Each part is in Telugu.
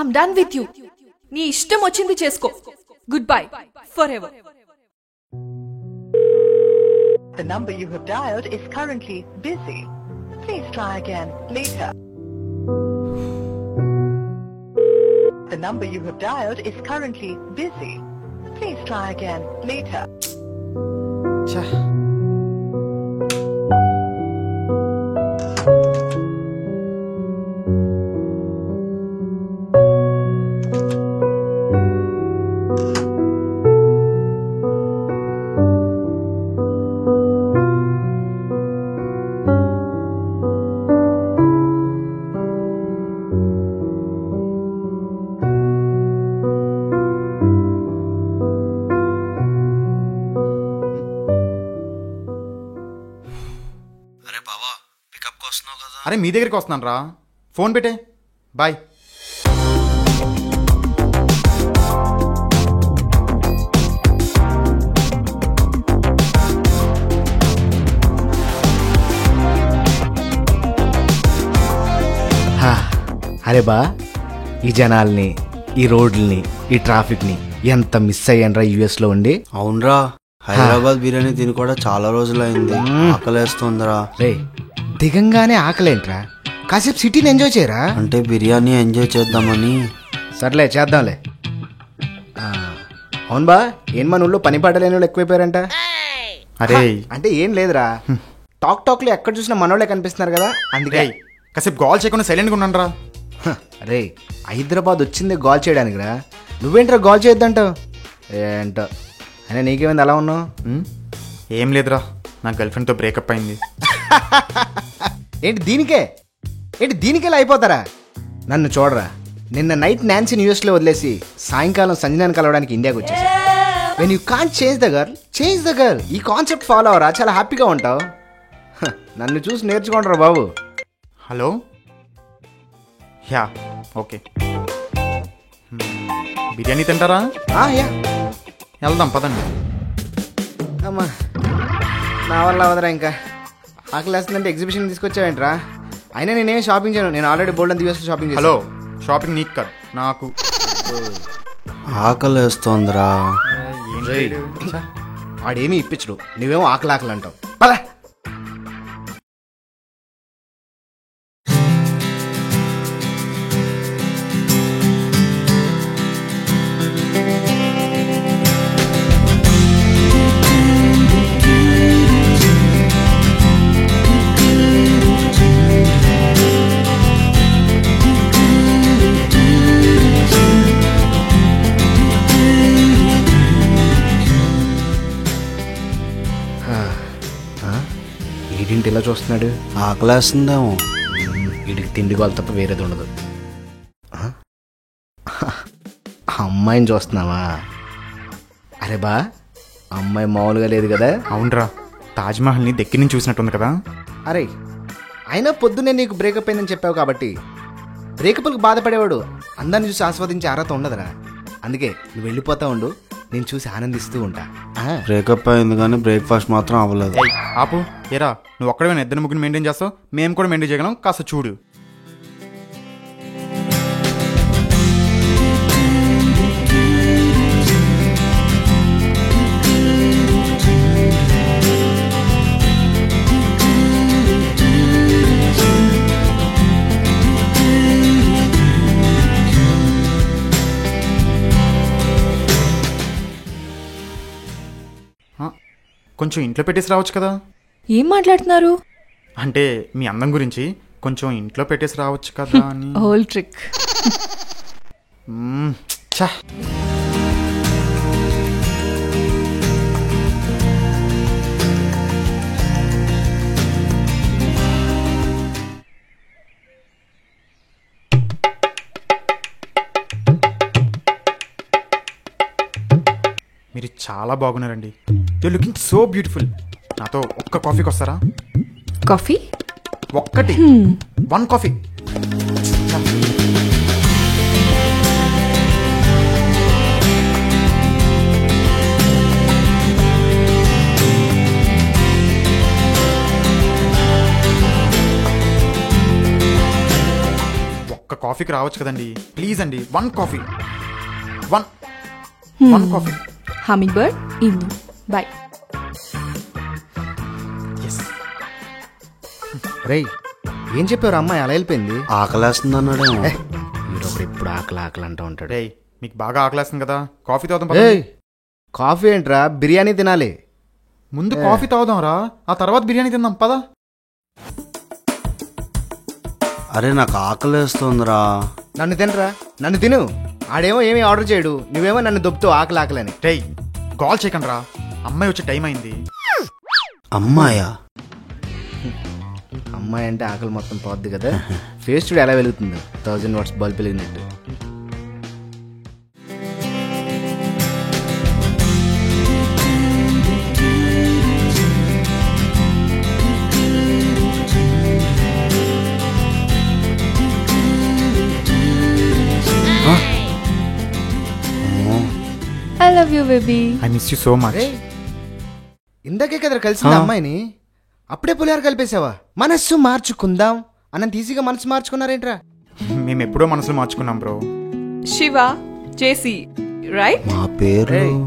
I'm done with you. నీ ఇష్టం వచ్చింది చేసుకో. Good bye for ever. The number you have dialed is currently busy. Please try again later. The number you have dialed is currently busy. Please try again later. అరే మీ దగ్గరికి వస్తున్నాను రా. ఫోన్ పెట్టే. బాయ్. అరే బా, ఈ జనాల్ని, ఈ రోడ్లని, ఈ ట్రాఫిక్ని ఎంత మిస్ అయ్యానరా యుఎస్లో ఉండి. అవునరా, హైదరాబాద్ బిర్యానీ తిని కూడా చాలా రోజులైంది. ఆకలేస్తుందిరా. రే దిగంగానే ఆకలేంట్రా, కాసేపు సిటీని ఎంజాయ్ చేయరా. అంటే బిర్యానీ ఎంజాయ్ చేద్దామని. సర్లే చేద్దాంలే. అవును బా, ఏం మన ఊళ్ళో పని పాటలేని వాళ్ళు ఎక్కువైపోయారంట. అరే అంటే ఏం లేదురా, టాక్ లో ఎక్కడ చూసినా మనోళ్ళే కనిపిస్తున్నారు కదా, అందుకే. కాసేపు కాల్ చేయకుండా సైలెంట్గా ఉన్నాను రా. అరే హైదరాబాద్ వచ్చింది గాల్ చేయడానికి రా, నువ్వేంట్రా గాల్ చేయొద్దంటావు ఏంటో. అయినా నీకేమైంది అలా ఉన్నావు? ఏం లేదురా, నా గర్ల్ ఫ్రెండ్తో బ్రేకప్ అయింది. ఏంటి దీనికేలా అయిపోతారా? నన్ను చూడరా, నిన్న నైట్ నాన్సీని యూఎస్లో వదిలేసి సాయంకాలం సంజనాన్ని కలవడానికి ఇండియాకి వచ్చేసా. When you can't change the girl, ఈ కాన్సెప్ట్ ఫాలో అవరా, చాలా హ్యాపీగా ఉంటావు. నన్ను చూసి నేర్చుకోండిరా బాబు. Hello, yeah okay. బిర్యానీ తింటారా? యా వెళ్దాం పదండి. అమ్మా నా వల్ల అవదరా, ఇంకా ఆకలేస్తుందంటే ఎగ్జిబిషన్ తీసుకొచ్చావేంట్రా? అయినా నేనేం షాపింగ్ చేయను, నేను ఆల్రెడీ బోల్డ్ అంత యూఎస్లో షాపింగ్. హలో, షాపింగ్ నీకు కాదు నాకు. ఆకలేస్తోందిరా. వాడేమీ ఇప్పించడు, నువ్వేమో ఆకలి అంటావు. పదా ఏంటి ఇలా చూస్తున్నాడు? ఆకలేస్తుందేమో. వీడికి తిండి గోలు తప్ప వేరేది ఉండదు. అమ్మాయిని చూస్తున్నావా? అరే బా, అమ్మాయి మామూలుగా లేదు కదా. అవునరా, తాజ్మహల్ని దగ్గర నుంచి చూసినట్టుంది కదా. అరే అయినా పొద్దున్నే నీకు బ్రేకప్ అయిందని చెప్పావు కాబట్టి బ్రేకప్లకు బాధపడేవాడు అందాన్ని చూసి ఆస్వాదించే అర్హత ఉండదురా. అందుకే నువ్వు వెళ్ళిపోతా ఉండు, నేను చూసి ఆనందిస్తూ ఉంటా. బ్రేకప్ అయింది కానీ బ్రేక్ఫాస్ట్ మాత్రం అవ్వలేదు. ఆపు. ఏరా, నువ్వు ఒక్కడే ఇద్దరు ముగ్గురు మెయింటైన్ చేస్తావు, మేము కూడా మెయింటైన్ చేయగలం, కాస్త చూడు. కొంచెం ఇంట్లో పెట్టేసి రావచ్చు కదా. ఏం మాట్లాడుతున్నారు? అంటే మీ అందం గురించి కొంచెం ఇంట్లో పెట్టేసి రావచ్చు కదా అని. Whole trick. మీరు చాలా బాగున్నారండి. You looking so beautiful. నాతో ఒక్క కాఫీకి వస్తారా? కాఫీ? ఒక్కటి, 1 కాఫీ. ఒక్క ఒక్క కాఫీకి రావచ్చు కదండి ప్లీజ్ అండి. 1 కాఫీ 1 కాఫీ. హమ్మింగ్ బర్డ్ ఇందు బాయ్. రేయ్ ఏం చెప్పారు అమ్మాయి అలా వెళ్ళిపోయింది? ఆకలేస్తుంది అన్నాడేమో. ఈరోజు ఎప్పుడు ఆకలి ఆకలి అంటూ ఉంటాడు. రేయ్ మీకు బాగా ఆకలేస్తుంది కదా కాఫీ తాగుదాం ఏయ్ కాఫీ ఏంట్రా, బిర్యానీ తినాలి. ముందు కాఫీ తాగుదాం రా, ఆ తర్వాత బిర్యానీ తిందాం పదా. అరే నాకు ఆకలేస్తుందిరా. నన్ను తినరా, నన్ను తిను. ఆడేమో ఏమీ ఆర్డర్ చేయడు, నువ్వేమో నన్ను దొబ్బుతూ ఆకలి ఆకలని. రేయ్ కాల్ చేయకండి రా, అమ్మాయి వచ్చే టైం అయింది. అమ్మాయా? అమ్మాయి అంటే ఆకలి మొత్తం పోద్ది కదా. ఫేస్ చూడు ఎలా వెలుగుతుందో, 1000 వాట్స్ బల్బ్ వెలిగినట్టు. I love you baby. I miss you so much. ఇందాకే కదా కలిసింది అమ్మాయిని, అప్పుడే పులిహార కలిపేసావా? మనస్సు మార్చుకుందాం అన్నంత ఈజీగా మనసు మార్చుకున్నారేంట్రా? మేము ఎప్పుడో మనసులో మార్చుకున్నాం బ్రో. శివ జేసీ రైట్? మా పేరు ఏయ్,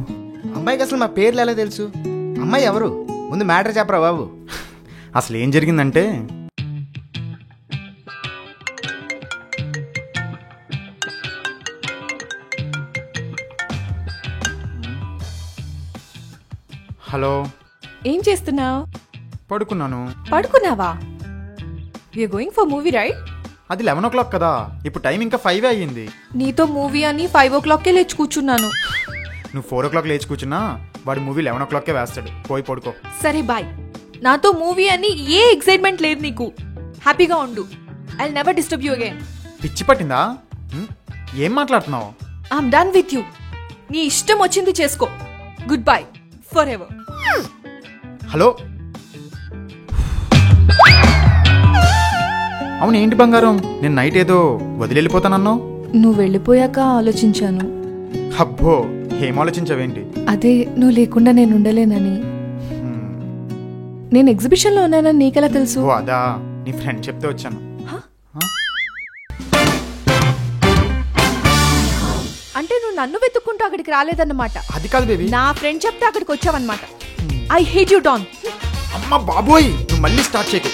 అమ్మాయికి అసలు మా పేర్లు ఎలా తెలుసు? అమ్మాయి ఎవరు? ముందు మ్యాటర్ చెప్పరా బాబు. అసలు ఏం జరిగిందంటే హలో ఏం చేస్తున్నావు? పడుకున్నాను. పడుకున్నావా? We're going for movie right? అది 11 o'clock కదా, ఇప్పుడు టైం ఇంకా 5 అయ్యింది. నీతో మూవీ అని 5 o'clockకే లేచి కూర్చున్నాను. నువ్వు 4 o'clock లేచి కూర్చున్నా వాడు మూవీ 11 o'clockకే వేస్తాడు. పోయి పడుకో. సరే బాయ్. నాతో మూవీ అని ఏ ఎక్సైట్మెంట్ లేదు నీకు. హ్యాపీగా ఉండు. I never disturb you again. పిచ్చి పట్టిందా? ఏం మాట్లాడుతున్నావు? I'm done with you. నీ ఇష్టం వచ్చింది చేసుకో. Good bye for ever. Hello అవును ఏంటి బంగారం, నేను నైట్ ఏదో వదిలిపోతానన్నావు. నువ్వు వెళ్ళిపోయాక ఆలోచించాను. అబ్బో ఏం ఆలోచించావేంటి? అదే నువ్వు లేకుండా నేను ఉండలేనని. నేను ఎగ్జిబిషన్లో ఉన్నానని నీకెలా తెలుసు? ఓ అదా, నీ ఫ్రెండ్ చెప్తే వచ్చాను. అంటే నువ్వు నన్ను వెతుక్కుంటూ అక్కడికి రాలేదన్నమాట. అది కాదు బేబీ, నా ఫ్రెండ్ చెప్తే అక్కడికి వచ్చావన్నమాట. I hate you Don. అమ్మ బాబోయ్ నువ్వు మళ్ళీ స్టార్ట్ చేయకు.